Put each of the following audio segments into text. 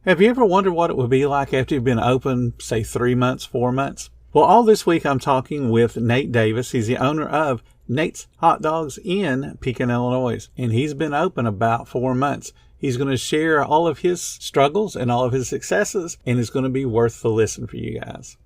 Have you ever wondered what it would be like after you've been open, say 3 months, 4 months? Well, all this week I'm talking with Nate Davis. He's the owner of Nate's Hot Dogs in Pekin, Illinois, and he's been open about 4 months. He's going to share all of his struggles and all of his successes, and it's going to be worth the listen for you guys.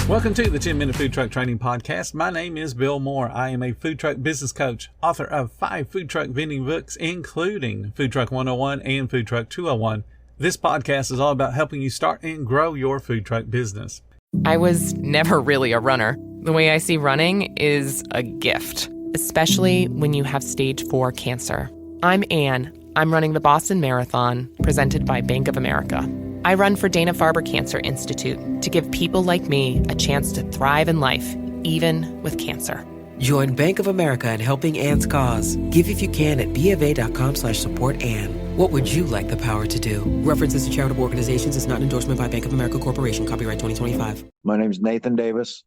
Welcome to the 10-Minute Food Truck Training Podcast. My name is Bill Moore. I am a food truck business coach, author of 5 food truck vending books, including Food Truck 101 and Food Truck 201. This podcast is all about helping you start and grow your food truck business. I was never really a runner. The way I see running is a gift, especially when you have stage 4 cancer. I'm Anne. I'm running the Boston Marathon, presented by Bank of America. I run for Dana-Farber Cancer Institute to give people like me a chance to thrive in life, even with cancer. Join Bank of America in helping Anne's cause. Give if you can at BofA.com/supportAnne. What would you like the power to do? References to charitable organizations is not an endorsement by Bank of America Corporation. Copyright 2025. My name's Nathan Davis.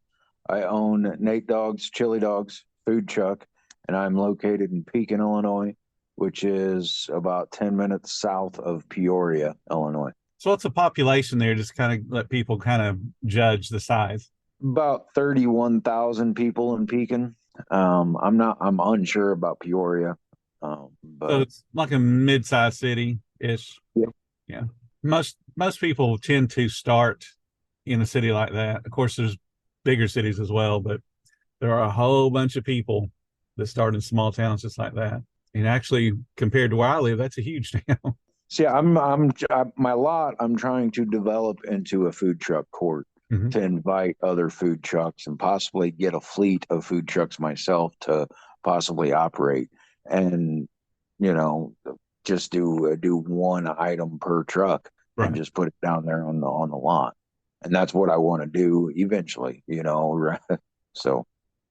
I own Nate Dogs, Chili Dogs, food truck, and I'm located in Pekin, Illinois, which is about 10 minutes south of Peoria, Illinois. So what's the population there? Just kind of let people kind of judge the size. About 31,000 people in Pekin. I'm unsure about Peoria. But So it's like a mid-sized city-ish. Yeah. Yeah. Most people tend to start in a city like that. Of course, there's bigger cities as well, but there are a whole bunch of people that start in small towns just like that. And actually, compared to where I live, that's a huge town. see, my lot, I'm trying to develop into a food truck court to invite other food trucks and possibly get a fleet of food trucks myself to possibly operate. And, just do one item per truck and just put it down there on the lot. And that's what I want to do eventually, So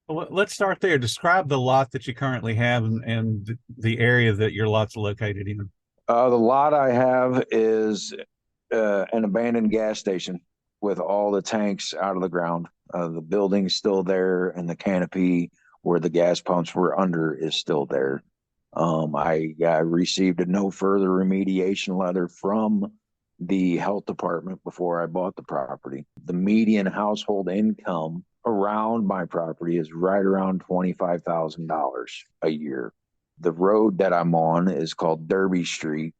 Well, let's start there. Describe the lot that you currently have and the area that your lot's located in. the lot I have is an abandoned gas station with all the tanks out of the ground. The building's still there, and the canopy where the gas pumps were under is still there. I received a no further remediation letter from the health department before I bought the property. The median household income around my property is right around $25,000 a year. The road that I'm on is called Derby Street,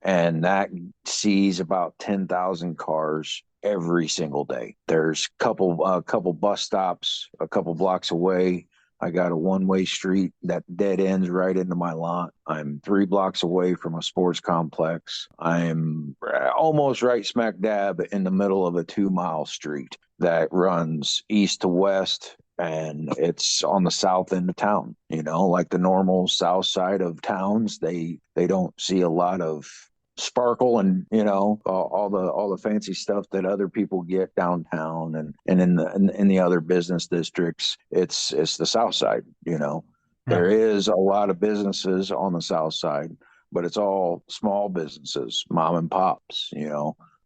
and that sees about 10,000 cars every single day. There's a couple bus stops a couple blocks away. I got a one-way street that dead ends right into my lot. I'm 3 blocks away from a sports complex. I'm almost right smack dab in the middle of a 2-mile street that runs east to west, and it's on the south end of town. Like the normal south side of towns, they don't see a lot of sparkle and all the fancy stuff that other people get downtown and in the other business districts. It's the south side. There is a lot of businesses on the south side, but it's all small businesses, mom and pops.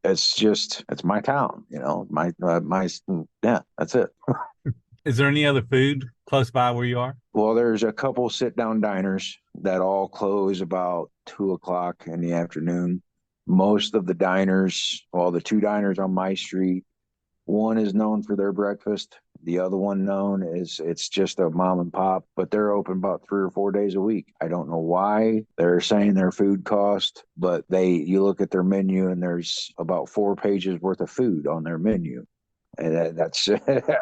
It's my town. That's it. Is there any other food close by where you are? Well, there's a couple sit-down diners that all close about 2:00 in the afternoon. Most of the diners, the 2 diners on my street, one is known for their breakfast. The other one it's just a mom and pop, but they're open about 3 or 4 days a week. I don't know why they're saying their food cost, but you look at their menu and there's about 4 pages worth of food on their menu. And that's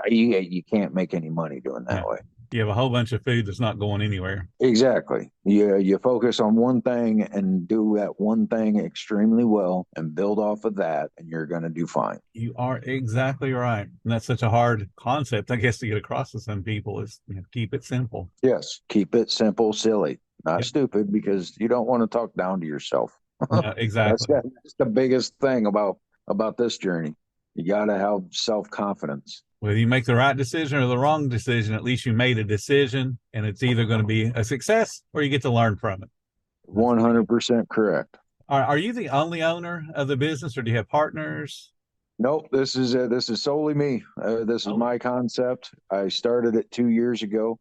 you can't make any money doing that way. You have a whole bunch of food that's not going anywhere. Exactly. You focus on one thing and do that one thing extremely well and build off of that, and you're going to do fine. You are exactly right. And that's such a hard concept, I guess, to get across to some people is keep it simple. Yes. Keep it simple, silly, not stupid, because you don't want to talk down to yourself. Exactly. That's the biggest thing about this journey. You got to have self-confidence. Whether you make the right decision or the wrong decision, at least you made a decision, and it's either going to be a success or you get to learn from it. 100% correct. Are you the only owner of the business, or do you have partners? Nope, this is solely me. This is my concept. I started it 2 years ago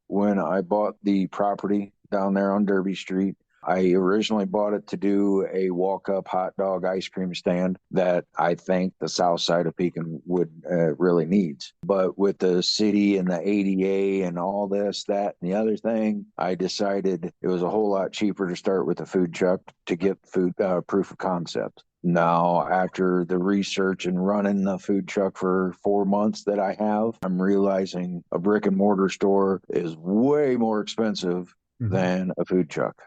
when I bought the property down there on Derby Street. I originally bought it to do a walk-up hot dog ice cream stand that I think the south side of Pekin would really needs. But with the city and the ADA and all this, that, and the other thing, I decided it was a whole lot cheaper to start with a food truck to get food proof of concept. Now, after the research and running the food truck for 4 months that I have, I'm realizing a brick and mortar store is way more expensive than a food truck.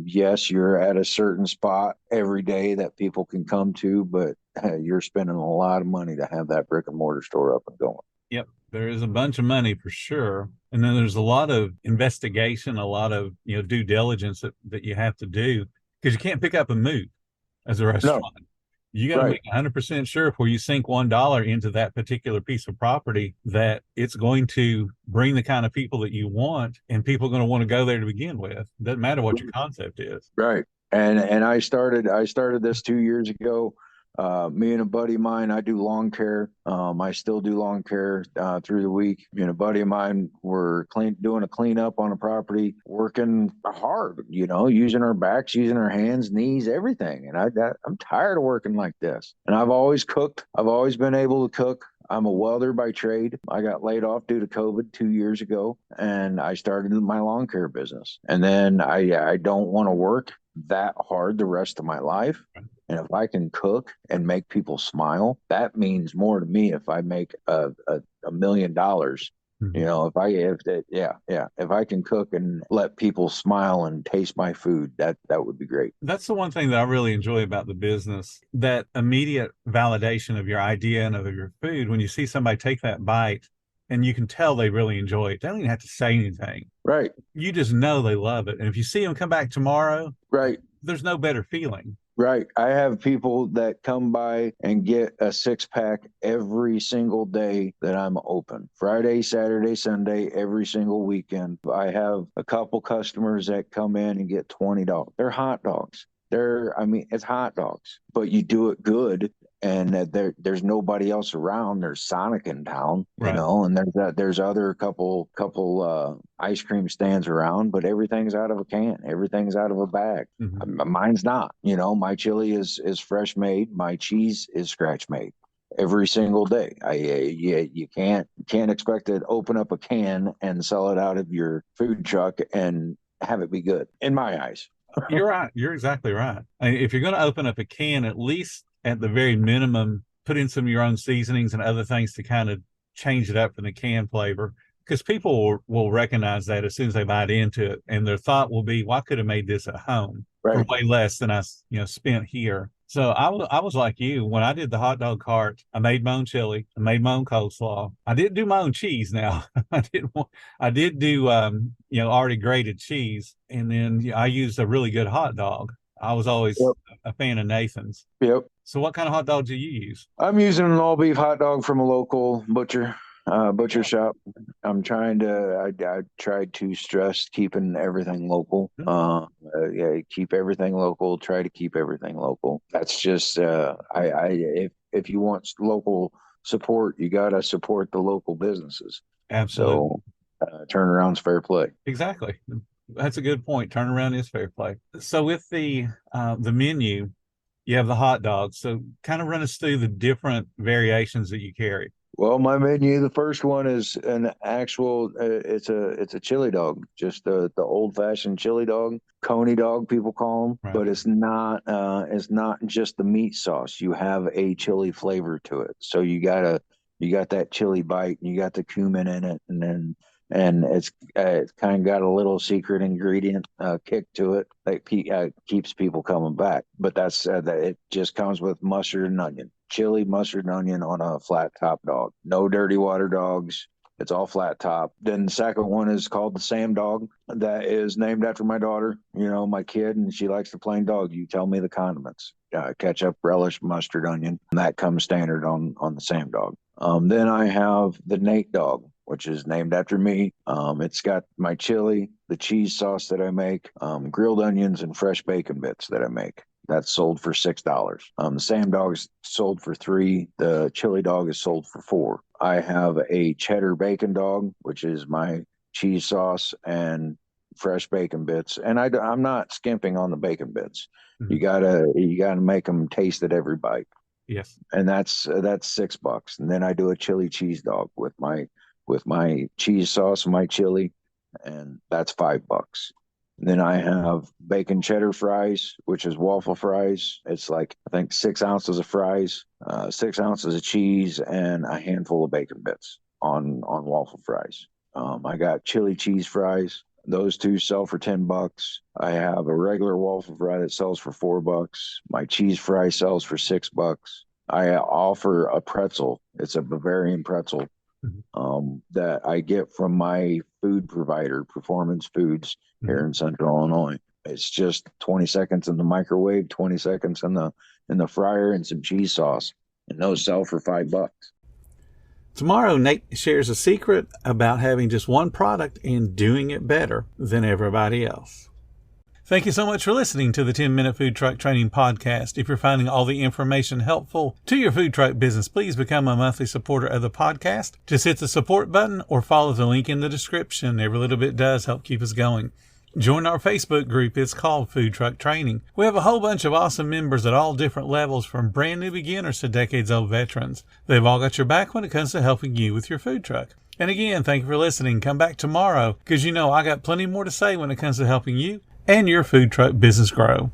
Yes, you're at a certain spot every day that people can come to, but you're spending a lot of money to have that brick and mortar store up and going. Yep. There is a bunch of money for sure. And then there's a lot of investigation, a lot of, due diligence that you have to do because you can't pick up and move as a restaurant. No. You got to make 100% sure before you sink $1 into that particular piece of property that it's going to bring the kind of people that you want, and people are going to want to go there to begin with. Doesn't matter what your concept is. Right. And I started this 2 years ago. Me and a buddy of mine, I do lawn care. I still do lawn care through the week. Me and a buddy of mine were doing a cleanup on a property, working hard, using our backs, using our hands, knees, everything. And I'm tired of working like this. And I've always cooked. I've always been able to cook. I'm a welder by trade. I got laid off due to COVID 2 years ago, and I started my lawn care business. And then I don't want to work that hard the rest of my life. And if I can cook and make people smile, that means more to me. If I make $1 million, if I can cook and let people smile and taste my food, that would be great. That's the one thing that I really enjoy about the business, that immediate validation of your idea and of your food. When you see somebody take that bite and you can tell they really enjoy it, they don't even have to say anything. Right. You just know they love it. And if you see them come back tomorrow, right, there's no better feeling. Right. I have people that come by and get a 6-pack every single day that I'm open. Friday, Saturday, Sunday, every single weekend. I have a couple customers that come in and get $20. They're hot dogs. It's hot dogs, but you do it good. And there's nobody else around. There's Sonic in town, and there's other couple ice cream stands around, but everything's out of a can. Everything's out of a bag. Mm-hmm. Mine's not. My chili is fresh made. My cheese is scratch made every single day. You can't expect to open up a can and sell it out of your food truck and have it be good, in my eyes. You're right. You're exactly right. If you're going to open up a can, at least at the very minimum, put in some of your own seasonings and other things to kind of change it up from the can flavor, because people will recognize that as soon as they bite into it, and their thought will be, well, I could have made this at home for way less than I spent here. So I was like you. When I did the hot dog cart, I made my own chili, I made my own coleslaw. I didn't do my own cheese now. I did do already grated cheese, and then I used a really good hot dog. I was always a fan of Nathan's. Yep. So what kind of hot dog do you use? I'm using an all beef hot dog from a local butcher shop. I tried to stress keeping everything local. Keep everything local. Try to keep everything local. That's just if you want local support, you got to support the local businesses. Absolutely. So turnaround's fair play. Exactly. That's a good point. Turnaround is fair play. So with the menu, you have the hot dogs. So kind of run us through the different variations that you carry. Well, my menu, the first one is an actual, it's a chili dog, just the old fashioned chili dog, coney dog, people call them, right. But it's not just the meat sauce. You have a chili flavor to it. So you got that chili bite, and you got the cumin in it, and it's kind of got a little secret ingredient kick to it that keeps people coming back. But that's it just comes with mustard and onion. Chili, mustard, and onion on a flat top dog. No dirty water dogs. It's all flat top. Then the second one is called the Sam dog. That is named after my daughter, my kid, and she likes the plain dog. You tell me the condiments. Ketchup, relish, mustard, onion. And that comes standard on the Sam dog. Then I have the Nate dog, which is named after me. It's got my chili, the cheese sauce that I make, grilled onions, and fresh bacon bits that I make. That's sold for $6. The Sam dog is sold for $3. The chili dog is sold for $4. I have a cheddar bacon dog, which is my cheese sauce and fresh bacon bits. And I'm not skimping on the bacon bits. Mm-hmm. You gotta make them taste at every bite. Yes. And that's $6. And then I do a chili cheese dog with my cheese sauce and my chili, and that's $5. And then I have bacon cheddar fries, which is waffle fries. It's like, I think 6 ounces of fries, 6 ounces of cheese, and a handful of bacon bits on waffle fries. I got chili cheese fries. Those two sell for $10. I have a regular waffle fry that sells for $4. My cheese fry sells for $6. I offer a pretzel. It's a Bavarian pretzel that I get from my food provider, Performance Foods, here in Central Illinois. It's just 20 seconds in the microwave, 20 seconds in the fryer, and some cheese sauce, and those sell for $5. Tomorrow, Nate shares a secret about having just one product and doing it better than everybody else. Thank you so much for listening to the 10-Minute Food Truck Training Podcast. If you're finding all the information helpful to your food truck business, please become a monthly supporter of the podcast. Just hit the support button or follow the link in the description. Every little bit does help keep us going. Join our Facebook group. It's called Food Truck Training. We have a whole bunch of awesome members at all different levels, from brand new beginners to decades-old veterans. They've all got your back when it comes to helping you with your food truck. And again, thank you for listening. Come back tomorrow, because I got plenty more to say when it comes to helping you and your food truck business grow.